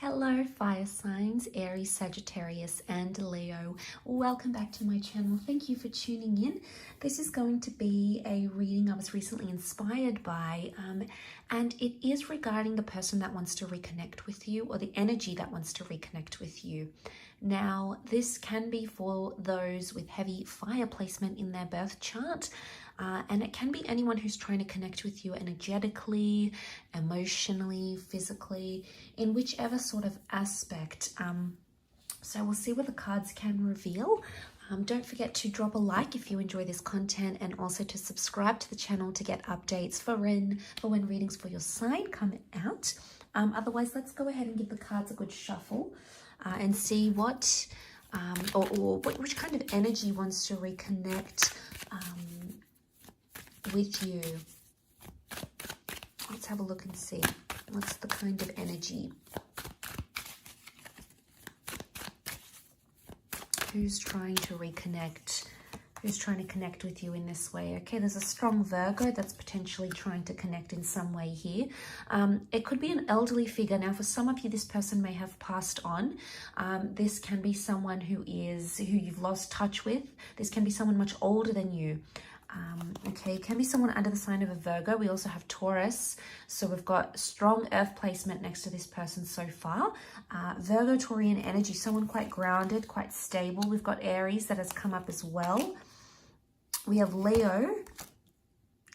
Hello fire signs, Aries, Sagittarius and Leo. Welcome back to my channel. Thank you for tuning in. This is going to be a reading I was recently inspired by and it is regarding the person that wants to reconnect with you, or the energy that wants to reconnect with you. Now, this can be for those with heavy fire placement in their birth chart. And it can be anyone who's trying to connect with you energetically, emotionally, physically, in whichever sort of aspect. So we'll see what the cards can reveal. Don't forget to drop a like if you enjoy this content, and also to subscribe to the channel to get updates for when readings for your sign come out. Otherwise, let's go ahead and give the cards a good shuffle and see what, which kind of energy wants to reconnect with you. Let's have a look and see what's the kind of energy. Who's trying to reconnect? Who's trying to connect with you in this way? Okay, there's a strong Virgo that's potentially trying to connect in some way here. It could be an elderly figure. Now, for some of you, this person may have passed on. This can be someone who you've lost touch with. This can be someone much older than you. Okay, it can be someone under the sign of a Virgo. We also have Taurus, so we've got strong earth placement next to this person so far. Virgo, Taurian energy, someone quite grounded, quite stable. We've got Aries that has come up as well. We have Leo,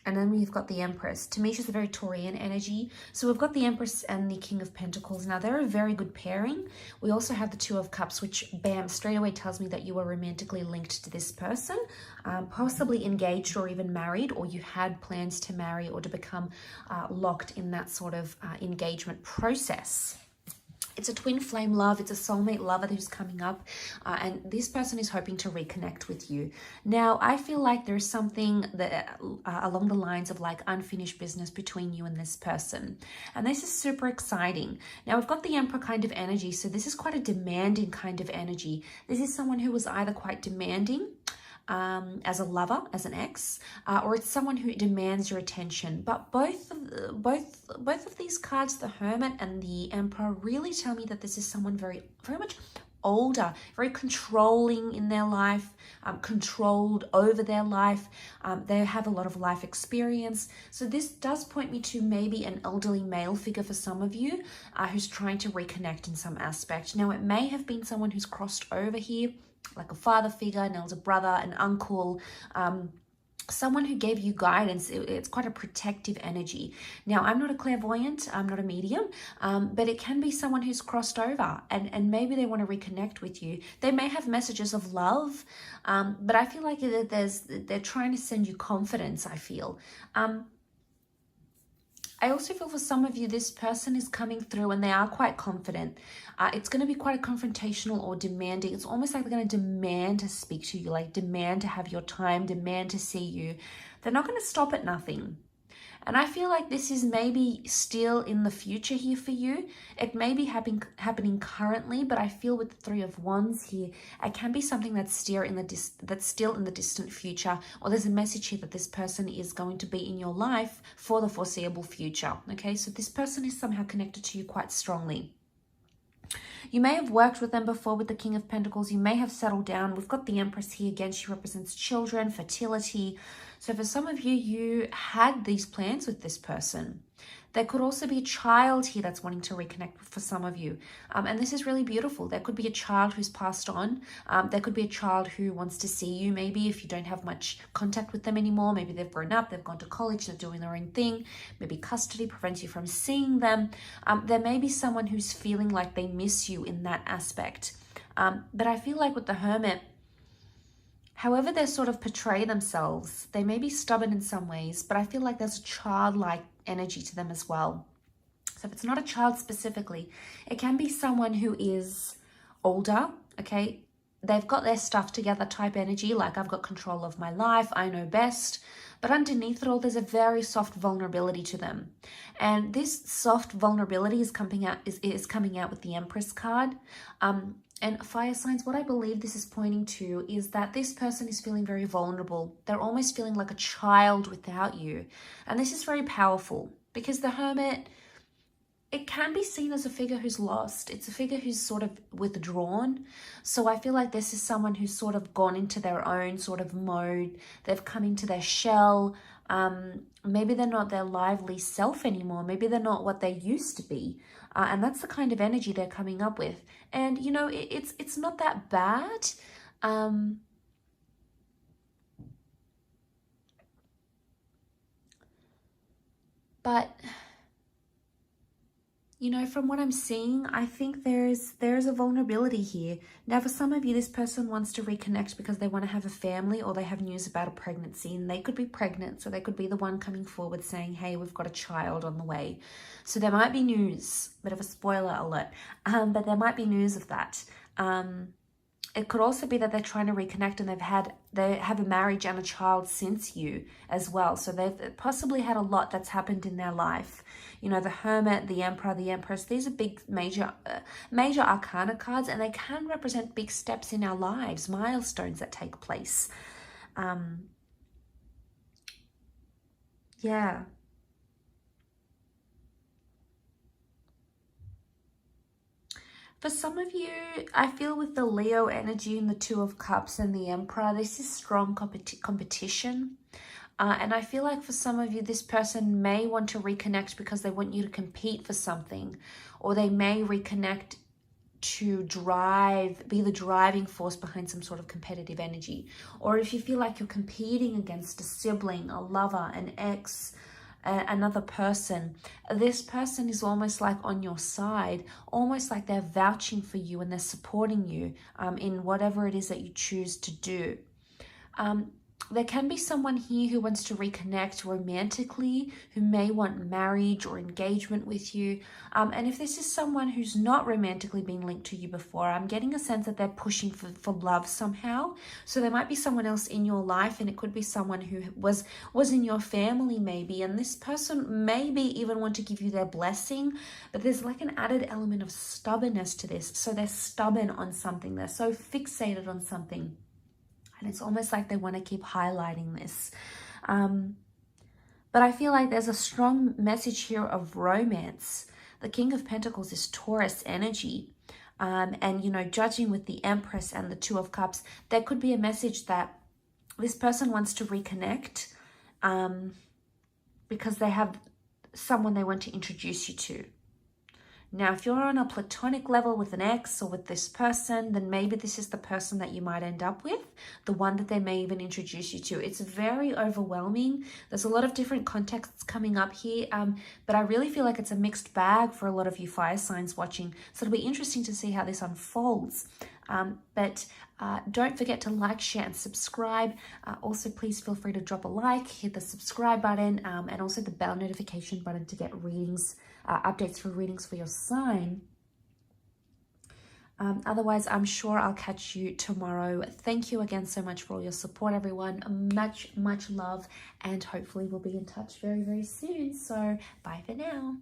and then we've got the Empress. To me, she's a very Taurian energy. So we've got the Empress and the King of Pentacles. Now, they're a very good pairing. We also have the Two of Cups, which, bam, straight away tells me that you are romantically linked to this person, possibly engaged or even married, or you had plans to marry or to become locked in that sort of engagement process. It's a twin flame love. It's a soulmate lover who's coming up, and this person is hoping to reconnect with you. Now, I feel like there's something that along the lines of like unfinished business between you and this person, and this is super exciting. Now, we've got the Emperor kind of energy, so this is quite a demanding kind of energy. This is someone who was either quite demanding as a lover, as an ex, or it's someone who demands your attention. But both of these cards, the Hermit and the Emperor, really tell me that this is someone very much older, very controlling in their life, controlled over their life. They have a lot of life experience. So this does point me to maybe an elderly male figure for some of you who's trying to reconnect in some aspect. Now, it may have been someone who's crossed over here, like a father figure, an elder brother, an uncle, someone who gave you guidance. It's quite a protective energy. Now, I'm not a clairvoyant, I'm not a medium, but it can be someone who's crossed over and maybe they want to reconnect with you. They may have messages of love, but I feel like they're trying to send you confidence, I feel. I also feel for some of you, this person is coming through and they are quite confident. It's going to be quite a confrontational or demanding. It's almost like they're going to demand to speak to you, like demand to have your time, demand to see you. They're not going to stop at nothing. And I feel like this is maybe still in the future here for you. It may be happening currently, but I feel with the Three of Wands here, it can be something that's still in the distant future, or there's a message here that this person is going to be in your life for the foreseeable future. Okay, so this person is somehow connected to you quite strongly. You may have worked with them before with the King of Pentacles. You may have settled down. We've got the Empress here. Again, she represents children, fertility. So for some of you, you had these plans with this person. There could also be a child here that's wanting to reconnect for some of you. And this is really beautiful. There could be a child who's passed on. There could be a child who wants to see you, maybe if you don't have much contact with them anymore. Maybe they've grown up, they've gone to college, they're doing their own thing. Maybe custody prevents you from seeing them. There may be someone who's feeling like they miss you in that aspect. But I feel like with the Hermit, however they sort of portray themselves, they may be stubborn in some ways, but I feel like there's a childlike energy to them as well. So if it's not a child specifically, it can be someone who is older, okay? They've got their stuff together type energy, like I've got control of my life, I know best. But underneath it all, there's a very soft vulnerability to them. And this soft vulnerability is coming out with the Empress card. And fire signs, what I believe this is pointing to is that this person is feeling very vulnerable. They're almost feeling like a child without you. And this is very powerful because the Hermit, it can be seen as a figure who's lost. It's a figure who's sort of withdrawn. So I feel like this is someone who's sort of gone into their own sort of mode. They've come into their shell. Maybe they're not their lively self anymore. Maybe they're not what they used to be. And that's the kind of energy they're coming up with. And, you know, it's not that bad. But, you know, from what I'm seeing, I think there's a vulnerability here. Now, for some of you, this person wants to reconnect because they want to have a family, or they have news about a pregnancy, and they could be pregnant, so they could be the one coming forward saying, hey, we've got a child on the way. So there might be news, bit of a spoiler alert, but there might be news of that. It could also be that they're trying to reconnect and they have a marriage and a child since you as well. So they've possibly had a lot that's happened in their life. You know, the Hermit, the Emperor, the Empress, these are big major arcana cards, and they can represent big steps in our lives, milestones that take place. Yeah. For some of you, I feel with the Leo energy and the Two of Cups and the Emperor, this is strong competition. And I feel like for some of you, this person may want to reconnect because they want you to compete for something. Or they may reconnect to be the driving force behind some sort of competitive energy. Or if you feel like you're competing against a sibling, a lover, an ex, another person, this person is almost like on your side, almost like they're vouching for you and they're supporting you in whatever it is that you choose to do. There can be someone here who wants to reconnect romantically, who may want marriage or engagement with you. And if this is someone who's not romantically been linked to you before, I'm getting a sense that they're pushing for love somehow. So there might be someone else in your life, and it could be someone who was in your family maybe. And this person maybe even want to give you their blessing, but there's like an added element of stubbornness to this. So they're stubborn on something. They're so fixated on something. And it's almost like they want to keep highlighting this. But I feel like there's a strong message here of romance. The King of Pentacles is Taurus energy. And, you know, judging with the Empress and the Two of Cups, there could be a message that this person wants to reconnect because they have someone they want to introduce you to. Now, if you're on a platonic level with an ex or with this person, then maybe this is the person that you might end up with, the one that they may even introduce you to. It's very overwhelming. There's a lot of different contexts coming up here, but I really feel like it's a mixed bag for a lot of you fire signs watching. So it'll be interesting to see how this unfolds. But don't forget to like, share, and subscribe. Also, please feel free to drop a like, hit the subscribe button, and also the bell notification button to get readings, updates for readings for your sign. Otherwise, I'm sure I'll catch you tomorrow. Thank you again so much for all your support, everyone. Much love, and hopefully we'll be in touch very, very soon. So bye for now.